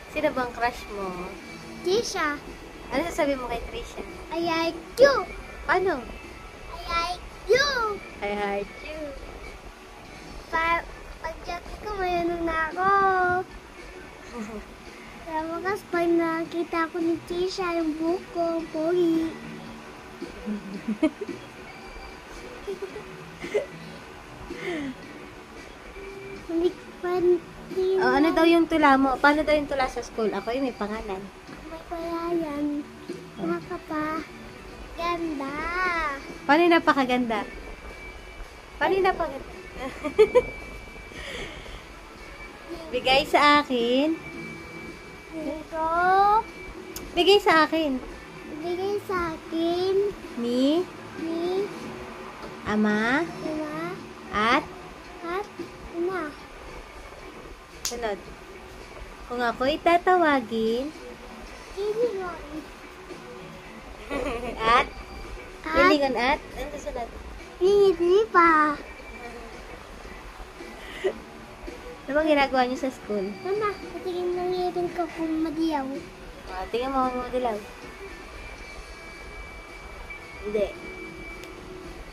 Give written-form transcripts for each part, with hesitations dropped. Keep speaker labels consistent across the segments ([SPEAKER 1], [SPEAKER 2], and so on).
[SPEAKER 1] Sino bang crush mo?
[SPEAKER 2] Tisha,
[SPEAKER 1] Ano sasabi mo kay Trisha?
[SPEAKER 2] I like you.
[SPEAKER 1] Paano?
[SPEAKER 2] I like you.
[SPEAKER 1] I heart you.
[SPEAKER 2] Pag-jockey ko, mayroon na ako. Kaya makas, pag nakita ko ni Tisha, yung buko, pogi.
[SPEAKER 1] Oh, ano daw yung tula mo? Paano daw yung tula sa school? Ako yung may pangalan.
[SPEAKER 2] May palayan. Maka pa. Ganda.
[SPEAKER 1] Paano yung napakaganda? Paano yung napakaganda? Bigay sa akin.
[SPEAKER 2] Ito.
[SPEAKER 1] Bigay sa akin.
[SPEAKER 2] Bigay sa akin
[SPEAKER 1] Ni
[SPEAKER 2] ni
[SPEAKER 1] Ama
[SPEAKER 2] Ina
[SPEAKER 1] at
[SPEAKER 2] at Ina.
[SPEAKER 1] sunod. Kung ako'y tatawagin
[SPEAKER 2] Ilingon.
[SPEAKER 1] at
[SPEAKER 2] At
[SPEAKER 1] lilingon at ano sunod?
[SPEAKER 2] Lilipa.
[SPEAKER 1] Ano bang ginagawa niyo sa school?
[SPEAKER 2] Mama, patingin ng ngipin ko kung madiyaw.
[SPEAKER 1] Tingnan mo kung madilaw. Hindi.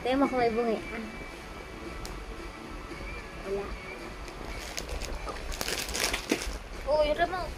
[SPEAKER 1] Tingnan mo kung may bungi. Wala. Oh, yung remote.